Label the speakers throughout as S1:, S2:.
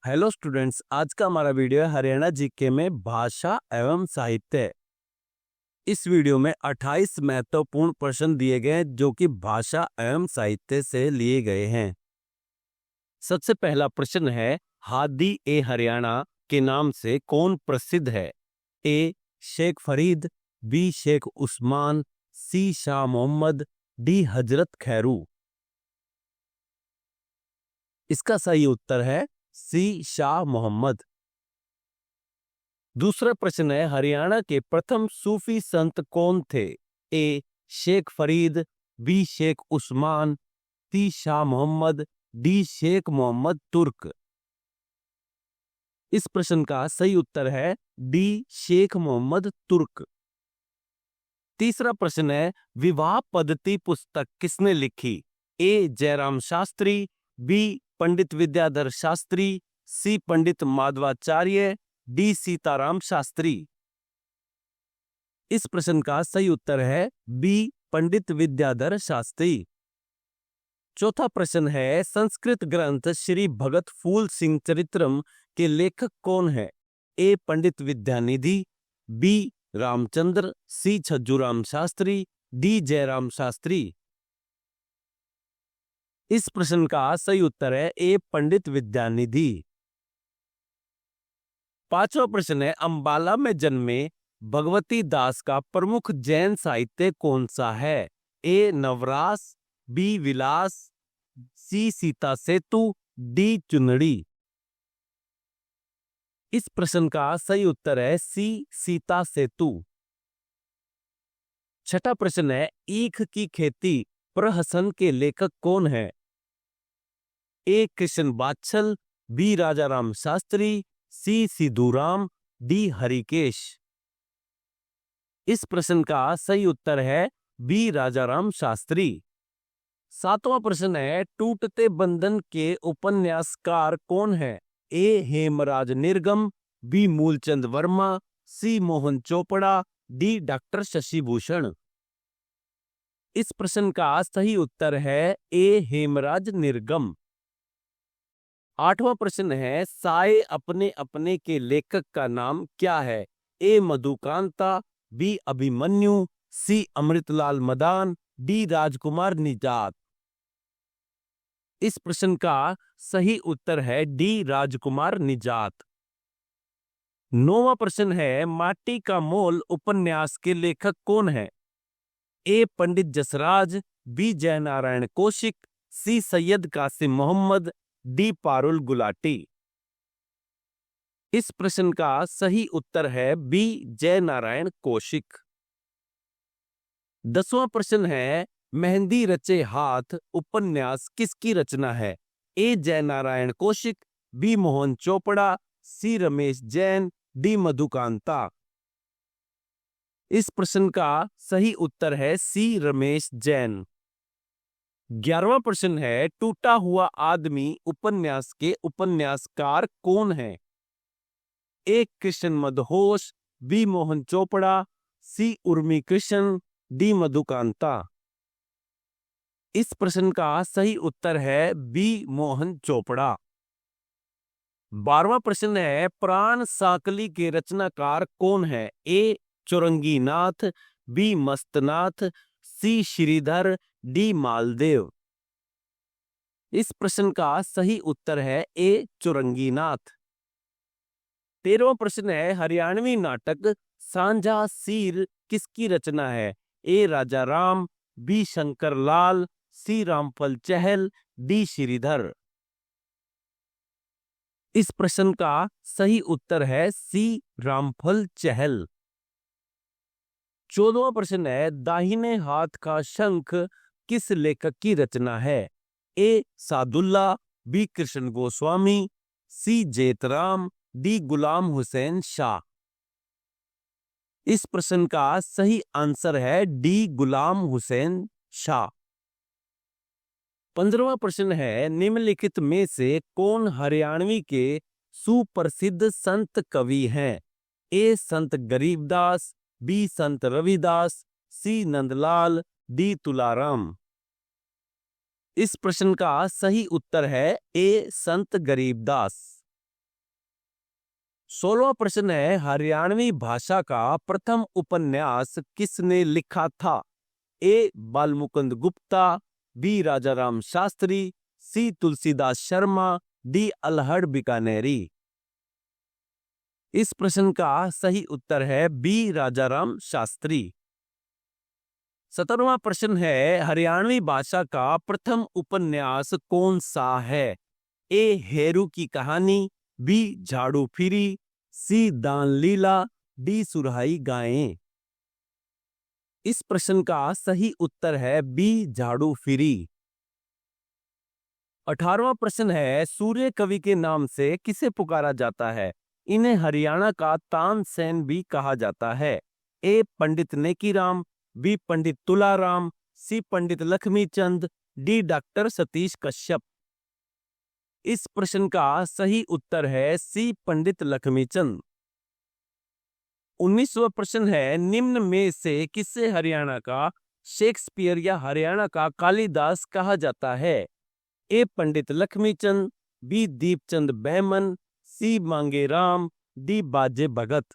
S1: Hello students, आज का हमारा वीडियो है हरियाणा जीके में भाषा एवं साहित्य। इस वीडियो में 28 महत्वपूर्ण प्रश्न दिए गए हैं जो कि भाषा एवं साहित्य से लिए गए हैं। सबसे पहला प्रश्न है, हादी ए हरियाणा के नाम से कौन प्रसिद्ध है? ए शेख फरीद, बी शेख उस्मान, सी शाह मोहम्मद, डी हजरत खैरू। इसका सही उत्तर है सी शाह मोहम्मद। दूसरा प्रश्न है, हरियाणा के प्रथम सूफी संत कौन थे? ए शेख फरीद, बी शेख उस्मान, सी शाह मोहम्मद, डी शेख मोहम्मद तुर्क। इस प्रश्न का सही उत्तर है डी शेख मोहम्मद तुर्क। तीसरा प्रश्न है, विवाह पद्धति पुस्तक किसने लिखी? ए जयराम शास्त्री, बी पंडित विद्याधर शास्त्री, सी पंडित माधवाचार्य, डी सीताराम शास्त्री। इस प्रश्न का सही उत्तर है बी पंडित विद्याधर शास्त्री। चौथा प्रश्न है, संस्कृत ग्रंथ श्री भगत फूल सिंह चरित्रम के लेखक कौन है? ए पंडित विद्यानिधि, बी रामचंद्र, सी छज्जूराम शास्त्री, डी जयराम शास्त्री। इस प्रश्न का सही उत्तर है ए पंडित विद्यानिधि। पांचवा प्रश्न है, अंबाला में जन्मे भगवती दास का प्रमुख जैन साहित्य कौन सा है? ए नवरास, बी विलास, सी सीता सेतु, डी चुनड़ी। इस प्रश्न का सही उत्तर है सी सीता सेतु। छठा प्रश्न है, ईख की खेती प्रहसन के लेखक कौन है? ए कृष्ण बादशल, बी राजाराम शास्त्री, सी सिद्धूराम, डी हरिकेश। इस प्रश्न का सही उत्तर है बी राजाराम शास्त्री। सातवां प्रश्न है, टूटते बंधन के उपन्यासकार कौन है? ए हेमराज निर्गम, बी मूलचंद वर्मा, सी मोहन चोपड़ा, डी डॉक्टर शशिभूषण। इस प्रश्न का सही उत्तर है ए हेमराज निर्गम। आठवां प्रश्न है, साए अपने अपने के लेखक का नाम क्या है? ए मधुकांता, बी अभिमन्यु, सी अमृतलाल मदान, डी राजकुमार निजात। इस प्रश्न का सही उत्तर है डी राजकुमार निजात। नौवां प्रश्न है, माटी का मोल उपन्यास के लेखक कौन है? ए पंडित जसराज, बी जयनारायण कौशिक, सी सैयद कासिम मोहम्मद, डी पारुल गुलाटी। इस प्रश्न का सही उत्तर है बी जयनारायण कौशिक। 10वां प्रश्न है, मेहंदी रचे हाथ उपन्यास किसकी रचना है? ए जयनारायण कौशिक, बी मोहन चोपड़ा, सी रमेश जैन, डी मधुकांता। इस प्रश्न का सही उत्तर है सी रमेश जैन। 11वां प्रश्न है, टूटा हुआ आदमी उपन्यास के उपन्यासकार कौन है? ए कृष्ण मदहोश, बी मोहन चोपड़ा, सी उर्मी कृष्ण, डी मधुकांता। इस प्रश्न का सही उत्तर है बी मोहन चोपड़ा। 12वां प्रश्न है, प्राण साकली के रचनाकार कौन है? ए चौरंगी नाथ, बी मस्तनाथ, सी श्रीधर, डी मालदेव। इस प्रश्न का सही उत्तर है ए चौरंगी नाथ। 13वां प्रश्न है, हरियाणवी नाटक सांझा सीर किसकी रचना है? ए राजा राम, बी शंकर लाल, सी रामफल चहल, डी श्रीधर। इस प्रश्न का सही उत्तर है सी रामफल चहल। 14वां प्रश्न है, दाहिने हाथ का शंख किस लेखक की रचना है? ए सादुल्ला, बी कृष्ण गोस्वामी, सी जेतराम, डी गुलाम हुसैन शाह। इस प्रश्न का सही आंसर है डी गुलाम हुसैन शाह। 15वां प्रश्न है, निम्नलिखित में से कौन हरियाणवी के सुप्रसिद्ध संत कवि हैं? ए संत गरीबदास, बी संत रविदास, सी नंदलाल, डी तुलाराम। इस प्रश्न का सही उत्तर है ए संत गरीबदास। 16वां प्रश्न है, हरियाणवी भाषा का प्रथम उपन्यास किसने लिखा था? ए बालमुकुंद गुप्ता, बी राजाराम शास्त्री, सी तुलसीदास शर्मा, डी अल्हड़ बीकानेरी। इस प्रश्न का सही उत्तर है बी राजाराम शास्त्री। 17वां प्रश्न है, हरियाणवी भाषा का प्रथम उपन्यास कौन सा है? ए हेरू की कहानी, बी झाड़ू फिरी, सी दान लीला, डी सुरहाई गायें। इस प्रश्न का सही उत्तर है बी झाड़ू फिरी। 18वां प्रश्न है, सूर्य कवि के नाम से किसे पुकारा जाता है? इन्हें हरियाणा का तानसेन भी कहा जाता है। ए पंडित नेकीराम, बी पंडित तुलाराम, सी पंडित लक्ष्मीचंद, डी डॉक्टर सतीश कश्यप। इस प्रश्न का सही उत्तर है सी पंडित लक्ष्मीचंद। 19वां प्रश्न है, निम्न में से किसे हरियाणा का शेक्सपियर या हरियाणा का कालिदास कहा जाता है? ए पंडित लक्ष्मीचंद, बी दीपचंद बहमन, सी मांगे राम, डी बाजे भगत।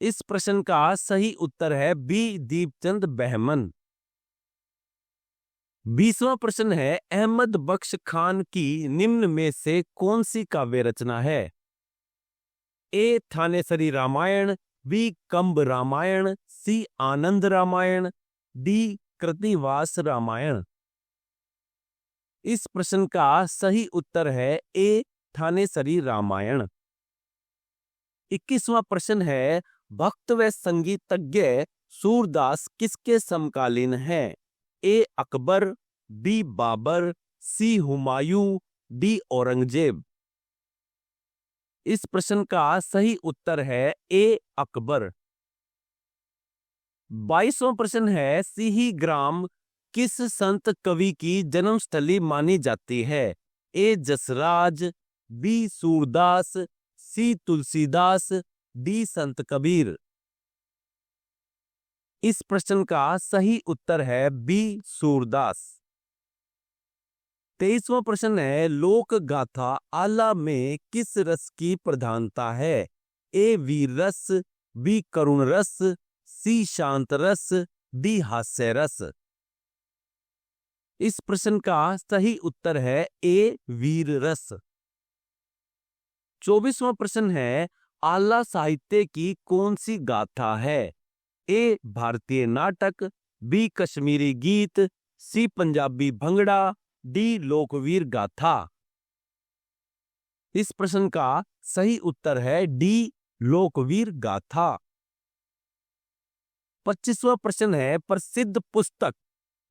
S1: इस प्रश्न का सही उत्तर है बी दीपचंद बहमन। 20वां प्रश्न है, अहमद बख्श खान की निम्न में से कौन सी काव्य रचना है? ए थानेसरी रामायण, बी कंब रामायण, सी आनंद रामायण, डी कृतिवास रामायण। इस प्रश्न का सही उत्तर है ए थानेसरी रामायण। 21वां प्रश्न है, भक्त व संगीतज्ञ सूरदास किसके समकालीन है? ए अकबर, बी बाबर, सी हुमायूं, डी औरंगजेब। इस प्रश्न का सही उत्तर है ए अकबर। 22वां प्रश्न है, सिही ग्राम किस संत कवि की जन्मस्थली मानी जाती है? ए जसराज, बी सूरदास, सी तुलसीदास, डी संत कबीर। इस प्रश्न का सही उत्तर है बी सूरदास। 23वां प्रश्न है, लोक गाथा आला में किस रस की प्रधानता है? ए वीर रस, बी करुण रस, सी शांत रस, डी हास्य रस। इस प्रश्न का सही उत्तर है ए वीर रस। 24वां प्रश्न है, आला साहित्य की कौन सी गाथा है? ए भारतीय नाटक, बी कश्मीरी गीत, सी पंजाबी भंगड़ा, डी लोकवीर गाथा। इस प्रश्न का सही उत्तर है डी लोकवीर गाथा। 25वां प्रश्न है, प्रसिद्ध पुस्तक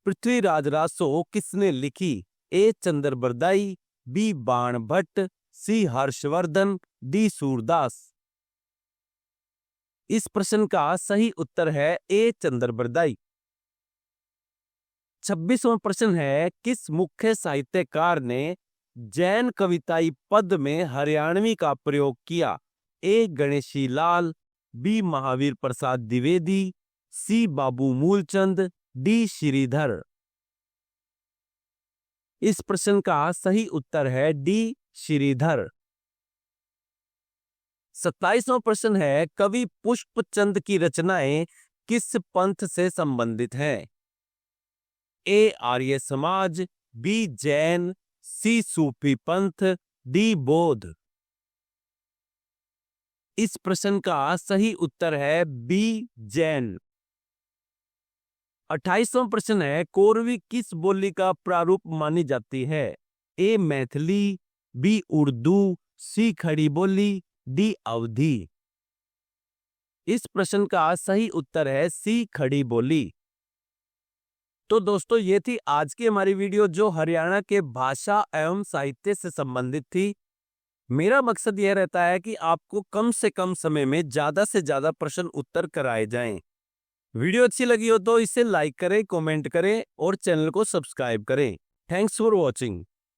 S1: पृथ्वीराज रासो किसने लिखी? ए चंद्र बरदाई, बी बाण भट्ट, सी हर्षवर्धन, डी सूरदास। इस प्रश्न का सही उत्तर है ए चंद्र बरदाई। 26वां प्रश्न है, किस मुख्य साहित्यकार ने जैन कविताई पद में हरियाणवी का प्रयोग किया? ए गणेशी लाल, बी महावीर प्रसाद द्विवेदी, सी बाबू मूलचंद, डी श्रीधर। इस प्रश्न का सही उत्तर है डी श्रीधर। 27वां प्रश्न है, कवि पुष्पचंद की रचनाएं किस पंथ से संबंधित हैं? ए आर्य समाज, बी जैन, सी सूफी पंथ, डी बौद्ध। इस प्रश्न का सही उत्तर है बी जैन। 28वां प्रश्न है, कोरवी किस बोली का प्रारूप मानी जाती है? ए मैथिली, बी उर्दू, सी खड़ी बोली, डी अवधी। इस प्रश्न का सही उत्तर है सी खड़ी बोली। तो दोस्तों, ये थी आज की हमारी वीडियो जो हरियाणा के भाषा एवं साहित्य से संबंधित थी। मेरा मकसद यह रहता है कि आपको कम से कम समय में ज्यादा से ज्यादा प्रश्न उत्तर कराए जाएं। वीडियो अच्छी लगी हो तो इसे लाइक करें, कमेंट करें और चैनल को सब्सक्राइब करें। Thanks for watching.